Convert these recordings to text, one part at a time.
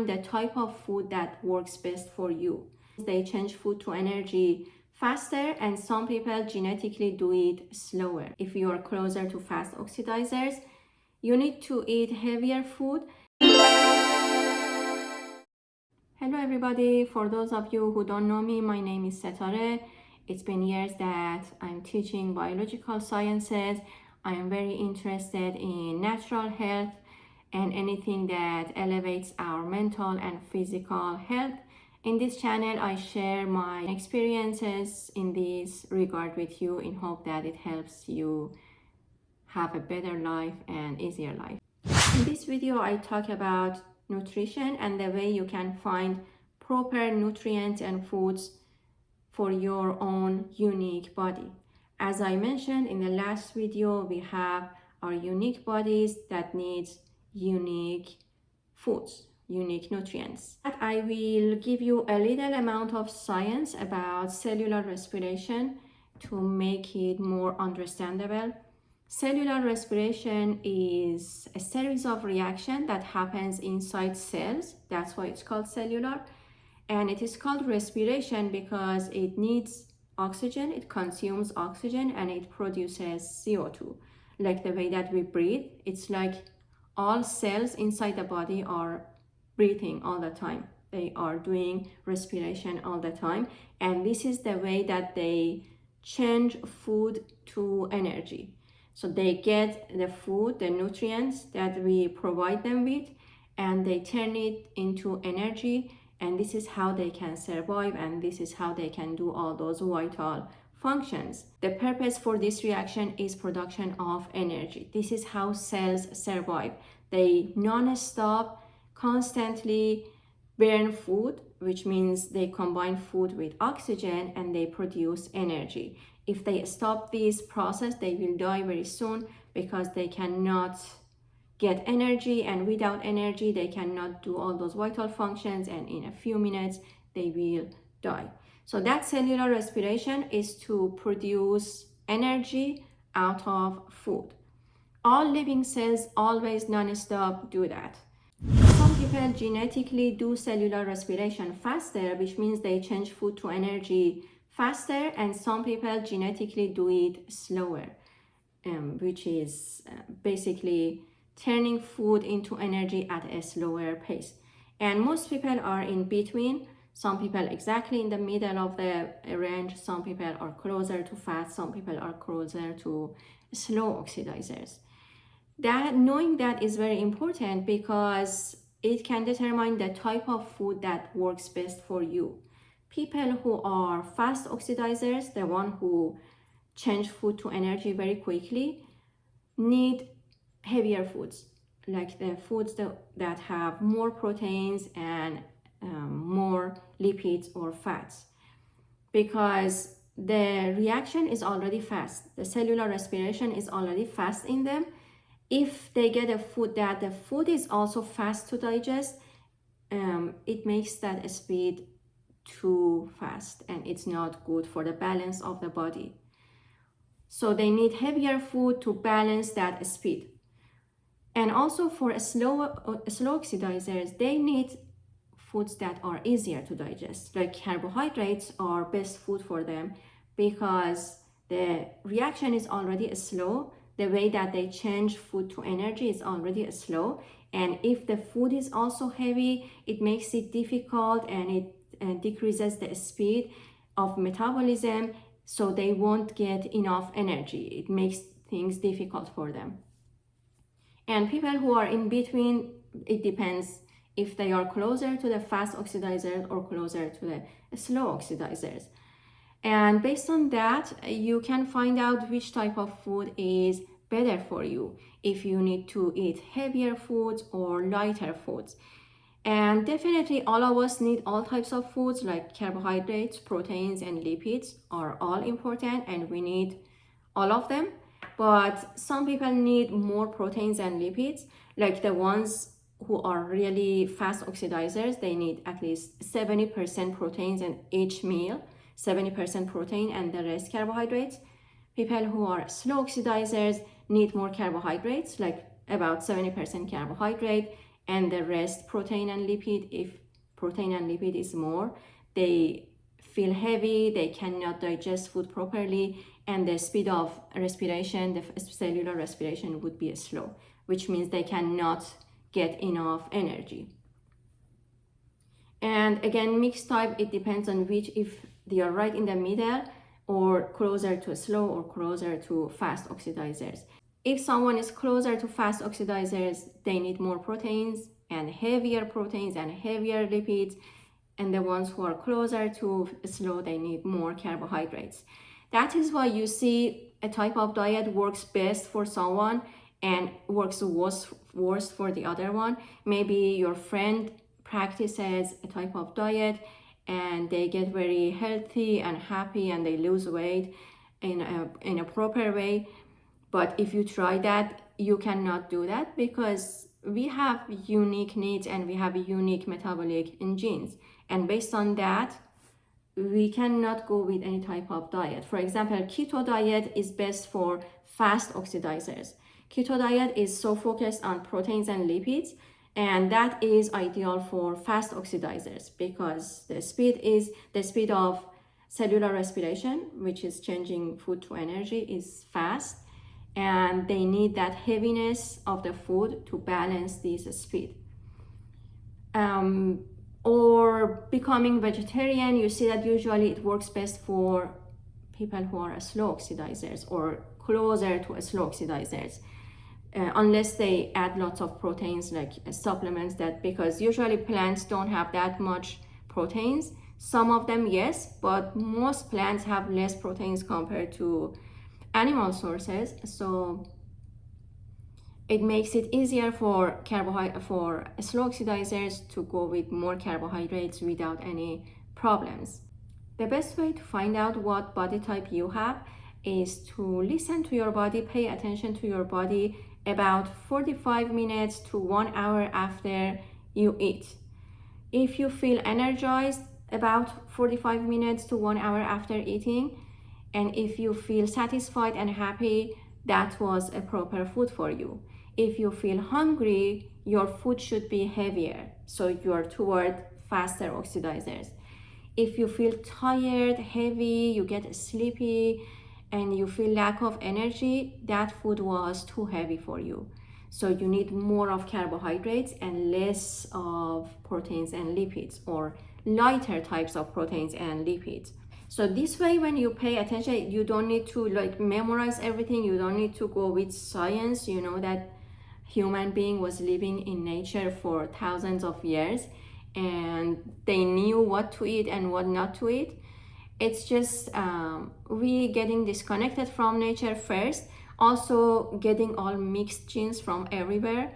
the type of food that works best for you. They change food to energy faster, and some people genetically do it slower. If you are closer to fast oxidizers, you need to eat heavier food. Hello everybody, for those of you who don't know me, my name is Setare. It's been years that I'm teaching biological sciences. I am very interested in natural health and anything that elevates our mental and physical health. In this channel, I share my experiences in this regard with you in hope that it helps you have a better life and easier life. In this video, I talk about nutrition and the way you can find proper nutrients and foods for your own unique body. As I mentioned in the last video, we have our unique bodies that needs unique foods, unique nutrients. I will give you a little amount of science about cellular respiration to make it more understandable. Cellular respiration is a series of reactions that happens inside cells. That's why it's called cellular. And it is called respiration because it needs oxygen, it consumes oxygen, and it produces CO2. Like the way that we breathe, it's like all cells inside the body are breathing all the time. They are doing respiration all the time. And this is the way that they change food to energy. So they get the food, the nutrients that we provide them with, and they turn it into energy. And this is how they can survive, and this is how they can do all those vital functions. The purpose for this reaction is production of energy. This is how cells survive. They non-stop, constantly burn food, which means they combine food with oxygen and they produce energy. If they stop this process, they will die very soon because they cannot get energy, and without energy they cannot do all those vital functions, and in a few minutes they will die. So that cellular respiration is to produce energy out of food. All living cells always non-stop do that. Some people genetically do cellular respiration faster, which means they change food to energy faster, and some people genetically do it slower, which is basically turning food into energy at a slower pace. And most people are in between. Some people exactly in the middle of the range. Some people are closer to fat. Some people are closer to slow oxidizers. Knowing that is very important because it can determine the type of food that works best for you. People who are fast oxidizers, the one who change food to energy very quickly, need heavier foods, like the foods that have more proteins and more lipids or fats, because the reaction is already fast. The cellular respiration is already fast in them. If they get a food that the food is also fast to digest, it makes that speed too fast, and it's not good for the balance of the body. So they need heavier food to balance that speed. And also for slow oxidizers, they need foods that are easier to digest. Like carbohydrates are best food for them because the reaction is already slow. The way that they change food to energy is already slow. And if the food is also heavy, it makes it difficult, and it decreases the speed of metabolism, so they won't get enough energy. It makes things difficult for them. And people who are in between, it depends if they are closer to the fast oxidizers or closer to the slow oxidizers. And based on that, you can find out which type of food is better for you, if you need to eat heavier foods or lighter foods. And definitely all of us need all types of foods, like carbohydrates, proteins, and lipids are all important, and we need all of them. But some people need more proteins and lipids, like the ones who are really fast oxidizers. They need at least 70% proteins in each meal, 70% protein and the rest carbohydrates. People who are slow oxidizers need more carbohydrates, like about 70% carbohydrate and the rest protein and lipid. If protein and lipid is more, they feel heavy, they cannot digest food properly, and the speed of respiration, the cellular respiration would be slow, which means they cannot get enough energy. And again, mixed type, it depends on which, if they are right in the middle or closer to slow or closer to fast oxidizers. If someone is closer to fast oxidizers, they need more proteins and heavier lipids, and the ones who are closer to slow, they need more carbohydrates. That is why you see a type of diet works best for someone and works worst for the other one. Maybe your friend practices a type of diet and they get very healthy and happy and they lose weight in a proper way. But if you try that, you cannot do that, because we have unique needs and we have unique metabolic genes. And based on that, we cannot go with any type of diet. For example, keto diet is best for fast oxidizers. Keto diet is so focused on proteins and lipids, and that is ideal for fast oxidizers, because the speed of cellular respiration, which is changing food to energy, is fast, and they need that heaviness of the food to balance this speed. Or becoming vegetarian, you see that usually it works best for people who are slow oxidizers or closer to slow oxidizers, unless they add lots of proteins like supplements, that because usually plants don't have that much proteins. Some of them, yes, but most plants have less proteins compared to animal sources, so it makes it easier for slow oxidizers to go with more carbohydrates without any problems. The best way to find out what body type you have is to listen to your body, pay attention to your body about 45 minutes to 1 hour after you eat. If you feel energized about 45 minutes to 1 hour after eating, and if you feel satisfied and happy, that was a proper food for you. If you feel hungry, your food should be heavier, so you are toward faster oxidizers. If you feel tired, heavy, you get sleepy, and you feel lack of energy, that food was too heavy for you. So you need more of carbohydrates and less of proteins and lipids, or lighter types of proteins and lipids. So this way, when you pay attention, you don't need to memorize everything. You don't need to go with science. You know that human being was living in nature for thousands of years, and they knew what to eat and what not to eat. It's just we getting disconnected from nature first, also getting all mixed genes from everywhere,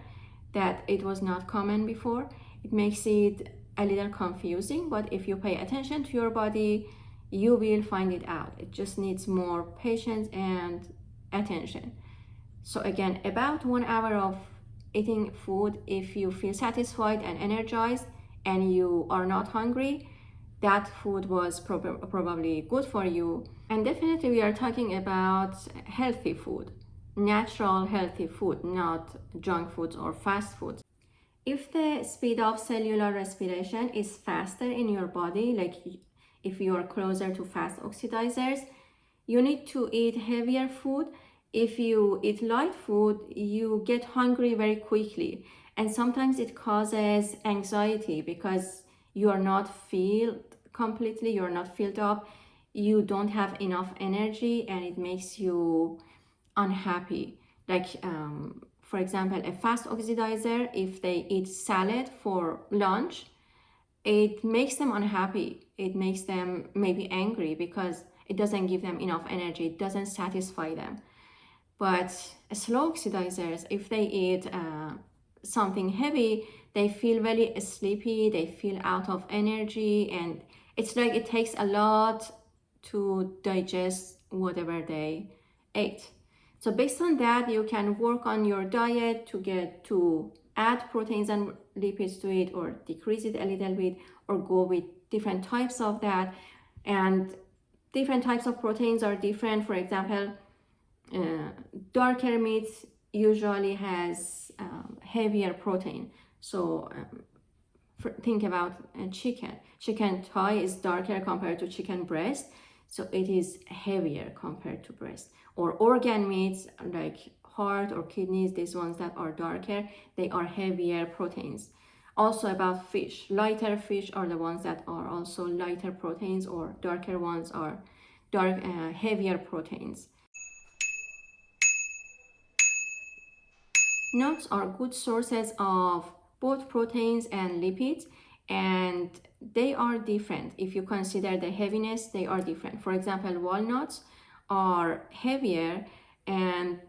that it was not common before. It makes it a little confusing, but if you pay attention to your body, you will find it out. It just needs more patience and attention. So again, about 1 hour of eating food, if you feel satisfied and energized and you are not hungry, that food was probably good for you. And definitely we are talking about healthy food, natural healthy food, not junk foods or fast foods. If the speed of cellular respiration is faster in your body, like if you are closer to fast oxidizers, you need to eat heavier food. If you eat light food, you get hungry very quickly, and sometimes it causes anxiety because you are not filled completely, you're not filled up, you don't have enough energy, and it makes you unhappy. Like for example, a fast oxidizer, if they eat salad for lunch, it makes them unhappy. It makes them maybe angry because it doesn't give them enough energy, it doesn't satisfy them. But slow oxidizers, if they eat something heavy, they feel very sleepy, they feel out of energy, and it's like it takes a lot to digest whatever they ate. So based on that, you can work on your diet to add proteins and lipids to it, or decrease it a little bit, or go with different types of that. And different types of proteins are different. For example, darker meat usually has heavier protein. So think about chicken. Chicken thigh is darker compared to chicken breast, so it is heavier compared to breast. Or organ meats like heart or kidneys, these ones that are darker, they are heavier proteins. Also about fish, lighter fish are the ones that are also lighter proteins, or darker ones are heavier proteins. Nuts are good sources of both proteins and lipids, and they are different. If you consider the heaviness, they are different. For example, walnuts are heavier, and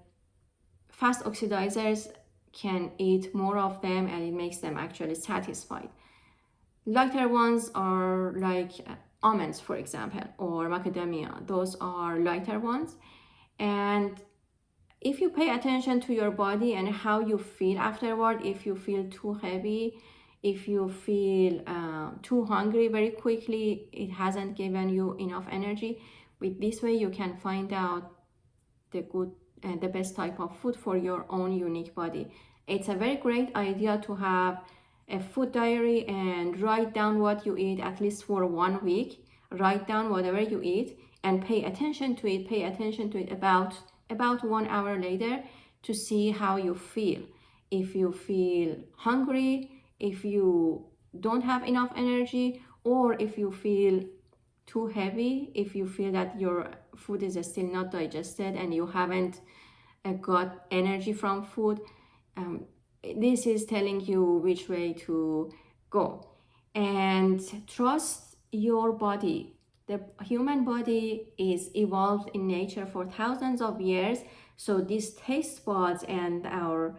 fast oxidizers can eat more of them, and it makes them actually satisfied. Lighter ones are like almonds, for example, or macadamia. Those are lighter ones. And if you pay attention to your body and how you feel afterward, if you feel too heavy, if you feel too hungry very quickly, it hasn't given you enough energy, with this way you can find out the best type of food for your own unique body. It's a very great idea to have a food diary and write down what you eat at least for 1 week. Write down whatever you eat and pay attention to it about 1 hour later to see how you feel. If you feel hungry, if you don't have enough energy, or if you feel too heavy, if you feel that your food is still not digested and you haven't got energy from food, this is telling you which way to go. And trust your body. The human body is evolved in nature for thousands of years, so these taste buds and our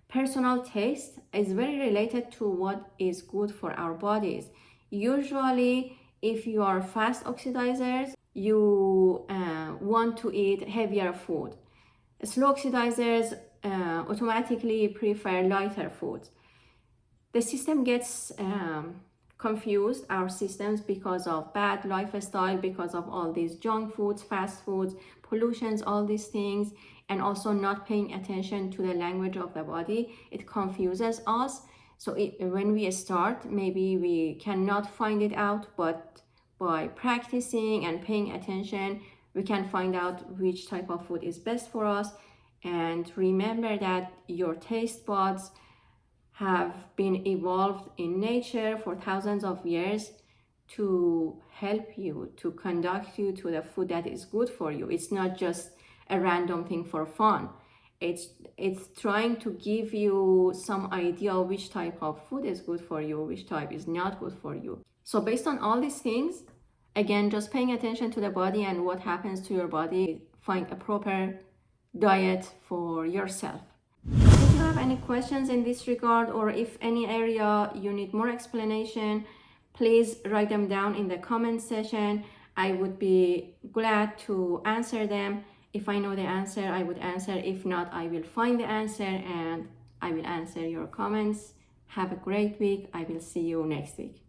personal taste is very related to what is good for our bodies. Usually, if you are fast oxidizers, you want to eat heavier food. Slow oxidizers automatically prefer lighter foods. The system gets confused, our systems, because of bad lifestyle, because of all these junk foods, fast foods, pollutions, all these things, and also not paying attention to the language of the body. It confuses us. So when we start, maybe we cannot find it out, but by practicing and paying attention, we can find out which type of food is best for us. And remember that your taste buds have been evolved in nature for thousands of years to help you, to conduct you to the food that is good for you. It's not just a random thing for fun. It's trying to give you some idea of which type of food is good for you, which type is not good for you. So based on all these things, again, just paying attention to the body and what happens to your body, find a proper diet for yourself. If you have any questions in this regard, or if any area you need more explanation, please write them down in the comment section. I would be glad to answer them. If I know the answer, I would answer. If not, I will find the answer and I will answer your comments. Have a great week. I will see you next week.